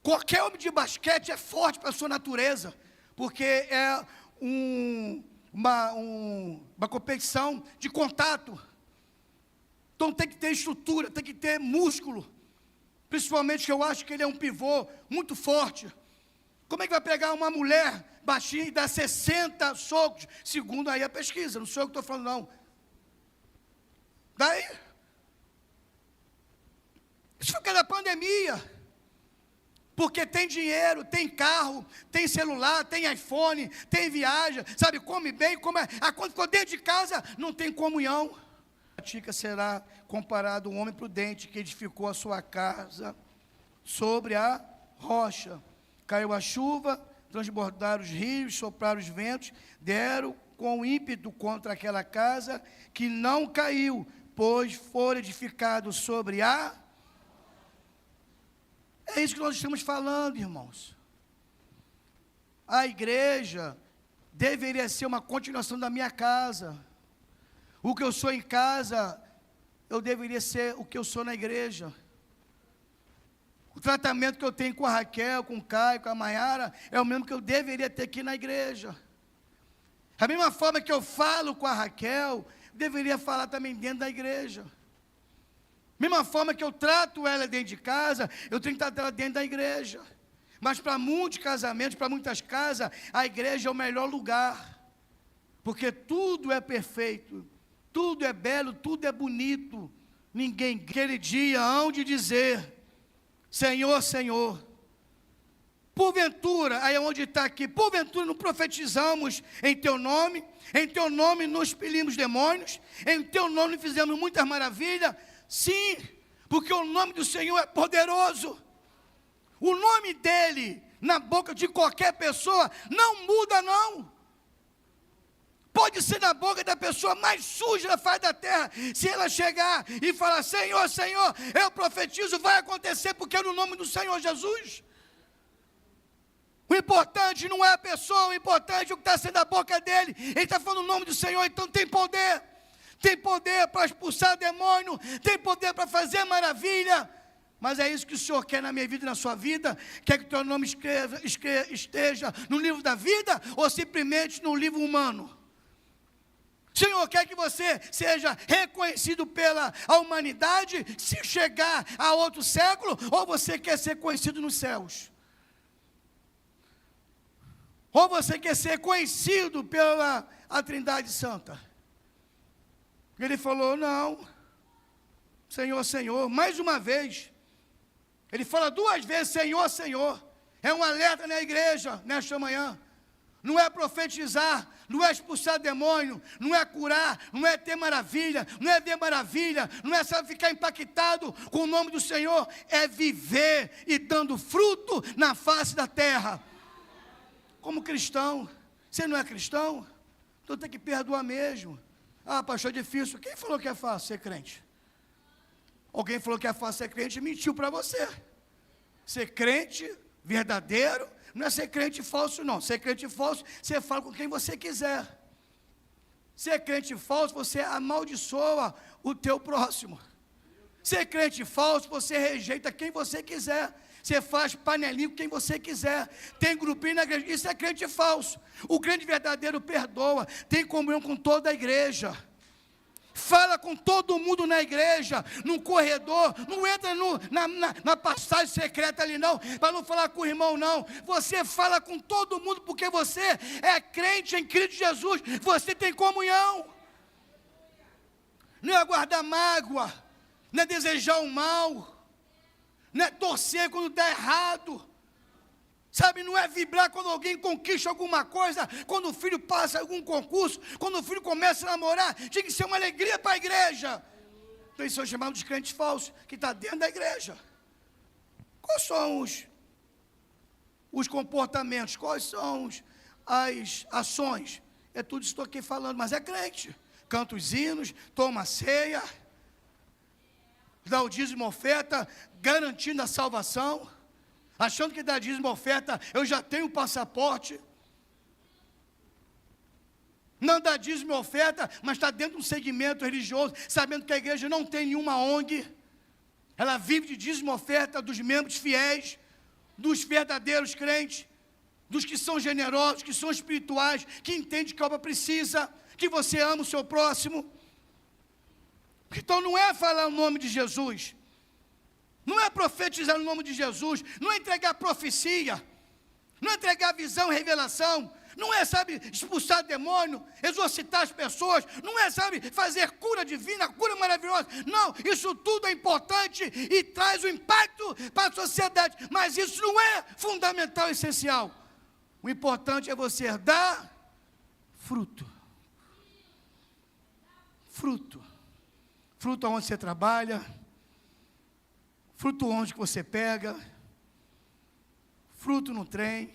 Qualquer homem de basquete é forte para a sua natureza, porque é uma competição de contato. Então tem que ter estrutura, tem que ter músculo. Principalmente que eu acho que ele é um pivô muito forte. Como é que vai pegar uma mulher baixinha e dar 60 socos? Segundo aí a pesquisa, não sou eu que estou falando não. Daí, isso foi da pandemia. Porque tem dinheiro, tem carro, tem celular, tem iPhone, tem viagem, sabe, come bem, quando ficou dentro de casa, não tem comunhão. Será comparado a um homem prudente que edificou a sua casa sobre a rocha. Caiu a chuva, transbordaram os rios, sopraram os ventos, deram com ímpeto contra aquela casa que não caiu, pois foi edificado sobre a... É isso que nós estamos falando, irmãos. A igreja deveria ser uma continuação da minha casa. O que eu sou em casa, eu deveria ser o que eu sou na igreja. O tratamento que eu tenho com a Raquel, com o Caio, com a Maiara, é o mesmo que eu deveria ter aqui na igreja. A mesma forma que eu falo com a Raquel, deveria falar também dentro da igreja. Mesma forma que eu trato ela dentro de casa, eu tenho que tratar ela dentro da igreja. Mas para muitos casamentos, para muitas casas, a igreja é o melhor lugar. Porque tudo é perfeito. Tudo é belo, tudo é bonito. Ninguém, aquele dia, hão de dizer, Senhor, Senhor. Porventura, aí é onde está aqui, porventura não profetizamos em Teu nome nos expelimos demônios, em Teu nome fizemos muitas maravilhas. Sim, porque o nome do Senhor é poderoso. O nome dEle, na boca de qualquer pessoa, não muda não. Pode ser na boca da pessoa mais suja da face da terra. Se ela chegar e falar, Senhor, Senhor, eu profetizo, vai acontecer, porque é no nome do Senhor Jesus. O importante não é a pessoa, o importante é o que está sendo da boca dele. Ele está falando o nome do Senhor, então tem poder. Tem poder para expulsar demônio, tem poder para fazer maravilha. Mas é isso que o Senhor quer na minha vida e na sua vida? Quer que o teu nome esteja no livro da vida ou simplesmente no livro humano? Senhor quer que você seja reconhecido pela humanidade, se chegar a outro século, ou você quer ser conhecido nos céus? Ou você quer ser conhecido pela a Trindade Santa? Ele falou, não, Senhor, Senhor, mais uma vez. Ele fala 2 vezes, Senhor, Senhor. É um alerta na igreja, nesta manhã. Não é profetizar, não é expulsar demônio, não é curar, não é ter maravilha, não é ver maravilha, não é só ficar impactado com o nome do Senhor, é viver e dando fruto na face da terra. Como cristão, você não é cristão? Então tem que perdoar mesmo. Ah, pastor, é difícil. Quem falou que é fácil ser crente? Alguém falou que é fácil ser crente e mentiu para você. Ser crente verdadeiro não é ser crente falso, não. Ser crente falso, você fala com quem você quiser. Ser crente falso, você amaldiçoa o teu próximo. Ser crente falso, você rejeita quem você quiser. Você faz panelinha com quem você quiser. Tem grupinho na igreja. Isso é crente falso. O crente verdadeiro perdoa. Tem comunhão com toda a igreja. Fala com todo mundo na igreja, no corredor, não entra na passagem secreta ali não, para não falar com o irmão não, você fala com todo mundo, porque você é crente em Cristo Jesus, você tem comunhão, não é guardar mágoa, não é desejar o mal, não é torcer quando dá errado, sabe, não é vibrar quando alguém conquista alguma coisa, quando o filho passa algum concurso, quando o filho começa a namorar, tinha que ser uma alegria para a igreja. Então isso são chamados de crentes falsos, que está dentro da igreja. Quais são os comportamentos, quais são as ações? É tudo isso que estou aqui falando, mas é crente. Canta os hinos, toma a ceia, dá o dízimo oferta, garantindo a salvação. Achando que dá dízimo oferta, eu já tenho o passaporte. Não dá dízimo oferta, mas está dentro de um segmento religioso, sabendo que a igreja não tem nenhuma ONG. Ela vive de dízimo oferta dos membros fiéis, dos verdadeiros crentes, dos que são generosos, que são espirituais, que entendem que a obra precisa, que você ama o seu próximo. Então não é falar o nome de Jesus, não é profetizar no nome de Jesus, não é entregar profecia, não é entregar visão e revelação, não é, sabe, expulsar demônio, exorcitar as pessoas, não é, sabe, fazer cura divina, cura maravilhosa, não, isso tudo é importante e traz um impacto para a sociedade, mas isso não é fundamental e essencial. O importante é você dar fruto, fruto aonde você trabalha, fruto onde que você pega, fruto no trem,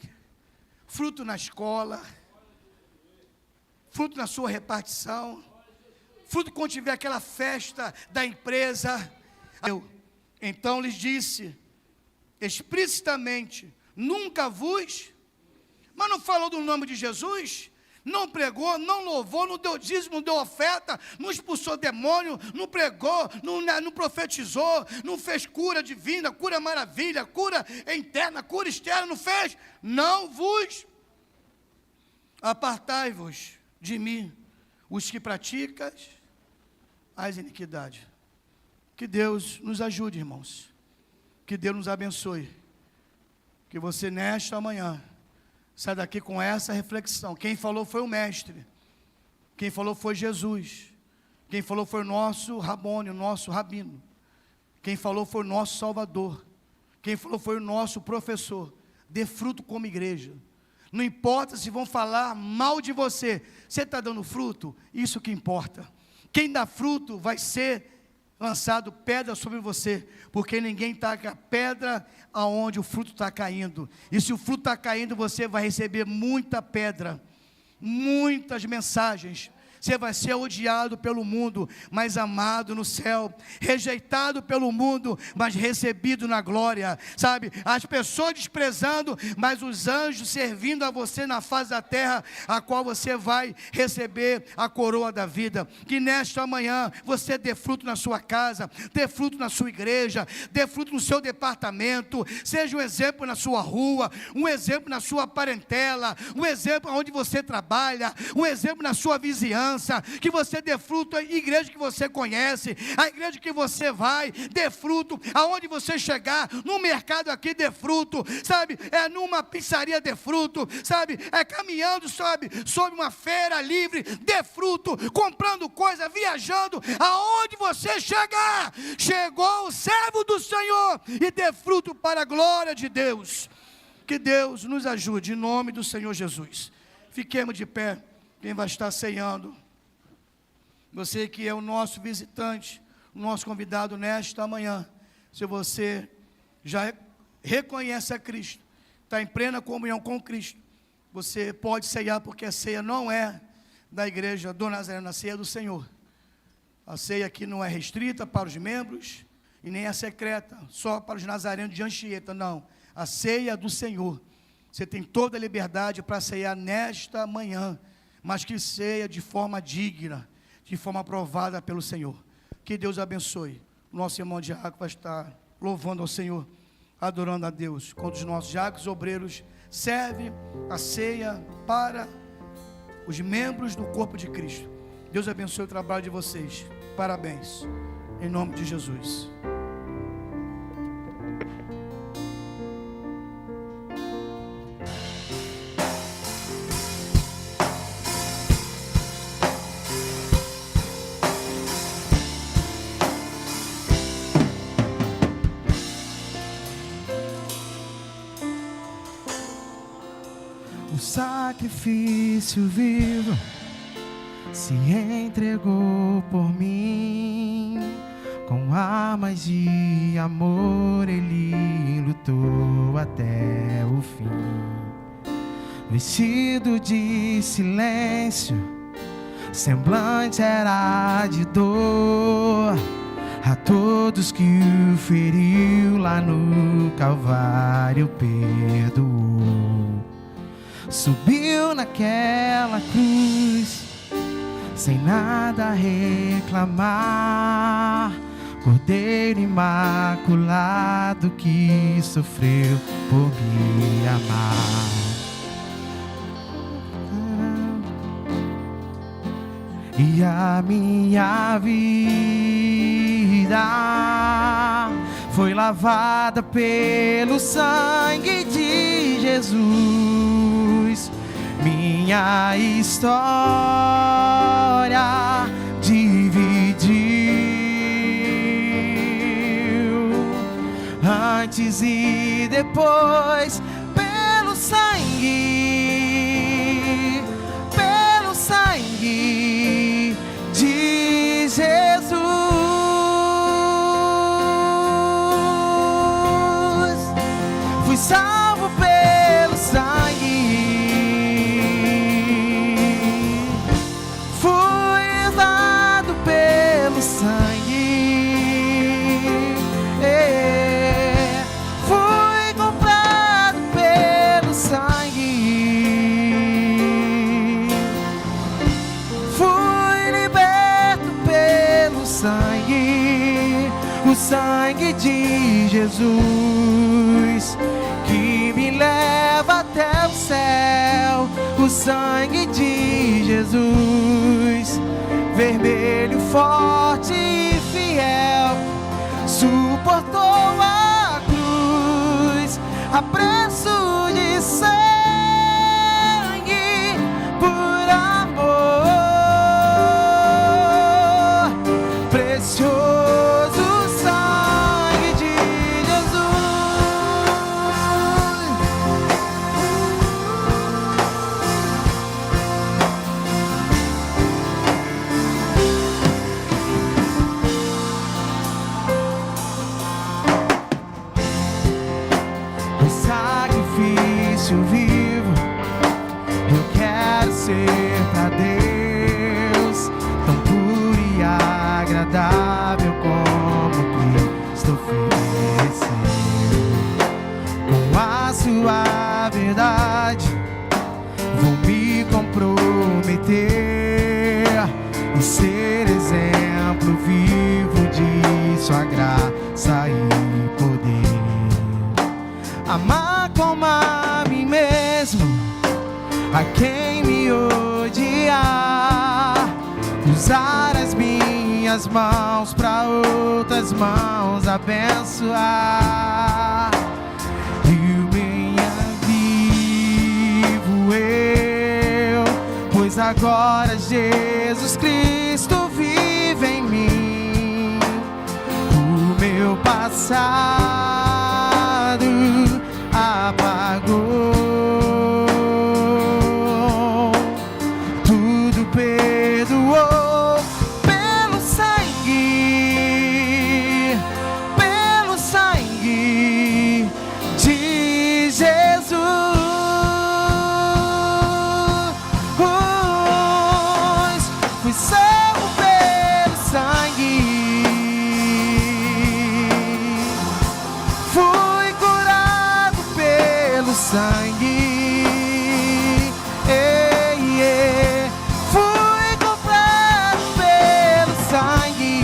fruto na escola, fruto na sua repartição, fruto quando tiver aquela festa da empresa. Então lhes disse explicitamente, nunca vos, mas não falou do nome de Jesus, não pregou, não louvou, não deu dízimo, não deu oferta, não expulsou demônio, não pregou, não profetizou, não fez cura divina, cura maravilha, cura interna, cura externa, não fez. Não vos apartai-vos de mim, os que praticam as iniquidades. Que Deus nos ajude, irmãos. Que Deus nos abençoe. Que você nesta manhã sai daqui com essa reflexão. Quem falou foi o Mestre. Quem falou foi Jesus. Quem falou foi o nosso Rabone, o nosso Rabino. Quem falou foi o nosso Salvador. Quem falou foi o nosso professor. Dê fruto como igreja. Não importa se vão falar mal de você. Você está dando fruto? Isso que importa. Quem dá fruto vai ser lançado pedra sobre você, porque ninguém taca pedra aonde o fruto está caindo, e se o fruto está caindo, você vai receber muita pedra, muitas mensagens, você vai ser odiado pelo mundo, mas amado no céu, rejeitado pelo mundo, mas recebido na glória, sabe, as pessoas desprezando, mas os anjos servindo a você na face da terra, a qual você vai receber a coroa da vida. Que nesta manhã, você dê fruto na sua casa, dê fruto na sua igreja, dê fruto no seu departamento, seja um exemplo na sua rua, um exemplo na sua parentela, um exemplo onde você trabalha, um exemplo na sua vizinhança, liderança, que você dê fruto, a igreja que você conhece, a igreja que você vai, dê fruto, aonde você chegar, no mercado aqui, dê fruto, sabe, numa pizzaria, dê fruto, sabe, caminhando, sabe, sobre uma feira livre, dê fruto, comprando coisa, viajando, aonde você chegar, chegou o servo do Senhor, e dê fruto para a glória de Deus. Que Deus nos ajude, em nome do Senhor Jesus. Fiquemos de pé, quem vai estar ceando, você que é o nosso visitante, o nosso convidado nesta manhã, se você já reconhece a Cristo, está em plena comunhão com Cristo, você pode ceiar, porque a ceia não é da igreja do Nazareno, a ceia é do Senhor. A ceia aqui não é restrita para os membros, e nem é secreta, só para os nazarenos de Anchieta, não. A ceia é do Senhor. Você tem toda a liberdade para ceiar nesta manhã, mas que ceia de forma digna, de forma aprovada pelo Senhor. Que Deus abençoe. O nosso irmão diácono vai estar louvando ao Senhor, adorando a Deus, quando os nossos diáconos obreiros servem a ceia para os membros do corpo de Cristo. Deus abençoe o trabalho de vocês. Parabéns, em nome de Jesus. O sacrifício vivo se entregou por mim, com armas de amor ele lutou até o fim. Vestido de silêncio, semblante era de dor, a todos que o feriu lá no Calvário perdoou. Subiu naquela cruz, sem nada reclamar, Cordeiro imaculado que sofreu por me amar. E a minha vida foi lavada pelo sangue de Jesus. Minha história dividiu antes e depois pelo sangue de Jesus. Fui salvo pelo sangue, fui usado pelo sangue, fui comprado pelo sangue, fui liberto pelo sangue, o sangue de Jesus que me leva até o céu, o sangue de Jesus, vermelho, forte e fiel, suportou a cruz a preço de sangue, por amor, precioso sangue de o sacrifício vivo, eu quero ser pra Deus, tão puro e agradável como Cristo ofereceu. Com a sua verdade vou me comprometer e ser exemplo vivo de sua graça e poder. Amar como a mim mesmo, a quem me odiar, usar as minhas mãos para outras mãos abençoar. Rio Menha vivo eu, pois agora Jesus Cristo vive em mim. O meu passado apagou, tudo perdoou pelo sangue de Jesus. Fui salvo pelo sangue, fui curado pelo sangue, fui comprado pelo sangue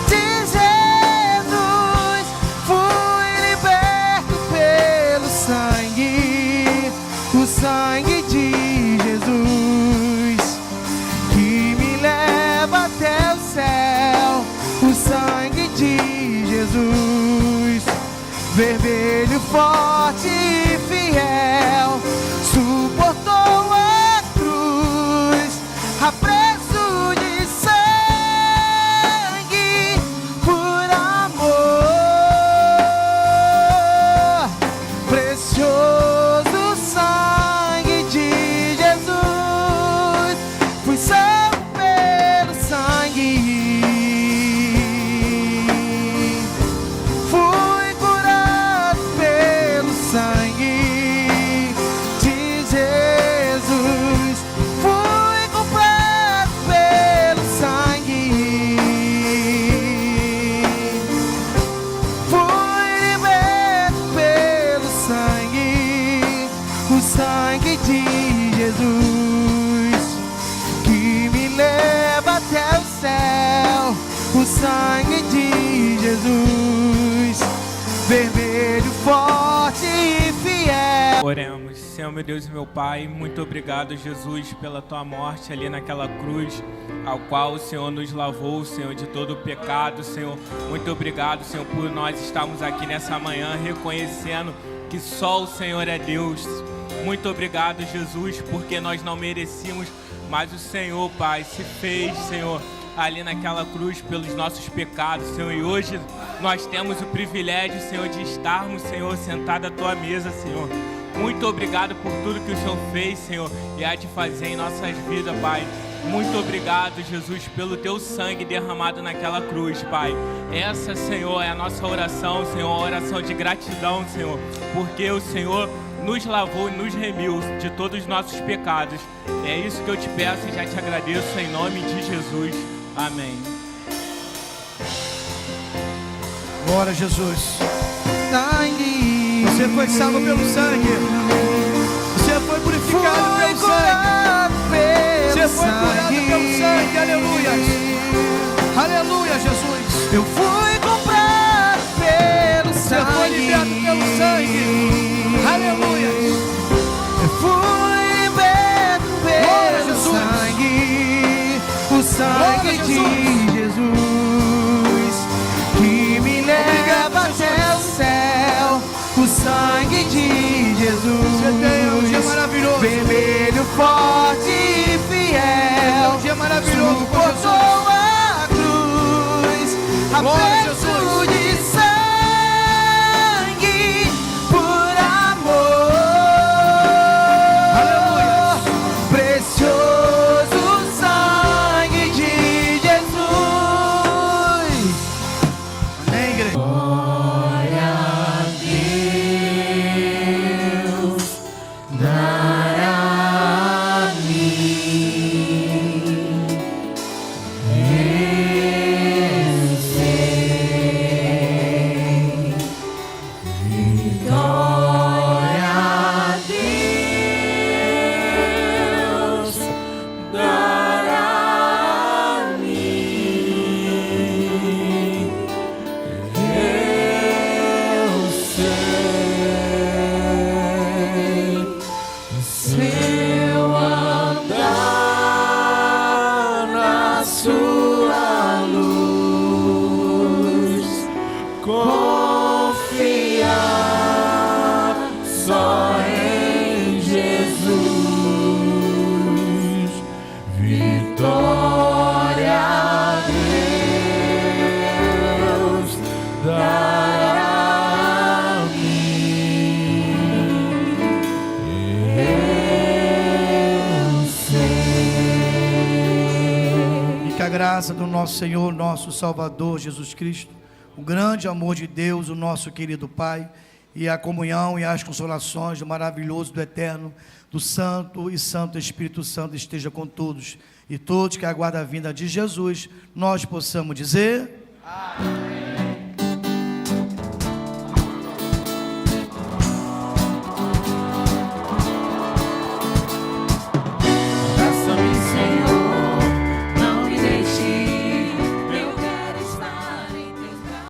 de Jesus, fui liberto pelo sangue, o sangue de Jesus que me leva até o céu, o sangue de Jesus, vermelho, forte e fiel, suportou a cruz a preço de sangue, por amor, precioso sangue de Jesus. Fui salvo pelo sangue, fui curado pelo sangue de Jesus, fui comprado pelo sangue, fui liberto pelo sangue, o sangue de Jesus que me leva até o céu, o sangue de Jesus, vermelho, forte e fiel. Oremos. Senhor, meu Deus e meu Pai, muito obrigado, Jesus, pela tua morte ali naquela cruz, ao qual o Senhor nos lavou, Senhor, de todo o pecado, Senhor. Muito obrigado, Senhor, por nós estarmos aqui nessa manhã reconhecendo que só o Senhor é Deus. Muito obrigado, Jesus, porque nós não merecíamos, mas o Senhor, Pai, se fez, Senhor, ali naquela cruz pelos nossos pecados, Senhor. E hoje nós temos o privilégio, Senhor, de estarmos, Senhor, sentados à tua mesa, Senhor. Muito obrigado por tudo que o Senhor fez, Senhor, e há de fazer em nossas vidas, Pai. Muito obrigado, Jesus, pelo teu sangue derramado naquela cruz, Pai. Essa, Senhor, é a nossa oração, Senhor, a oração de gratidão, Senhor, porque o Senhor nos lavou e nos remiu de todos os nossos pecados. É isso que eu te peço e já te agradeço em nome de Jesus. Amém. Glória a Jesus. Sangue, Você foi salvo pelo sangue. Você foi purificado pelo sangue. Você foi curado pelo sangue. Aleluia. Aleluia, Jesus. eu fui comprado pelo Você sangue, foi liberto pelo sangue. Aleluia. eu fui liberto Glória a pelo Jesus. sangue, o sangue Glória a de Jesus que me leva até o céu, o sangue de Jesus, Você tem um dia maravilhoso. vermelho, graça do nosso Senhor, nosso Salvador Jesus Cristo, o grande amor de Deus, o nosso querido Pai, e a comunhão e as consolações do maravilhoso, do eterno, do Santo e Santo Espírito Santo esteja com todos, e todos que aguardam a vinda de Jesus, nós possamos dizer: amém.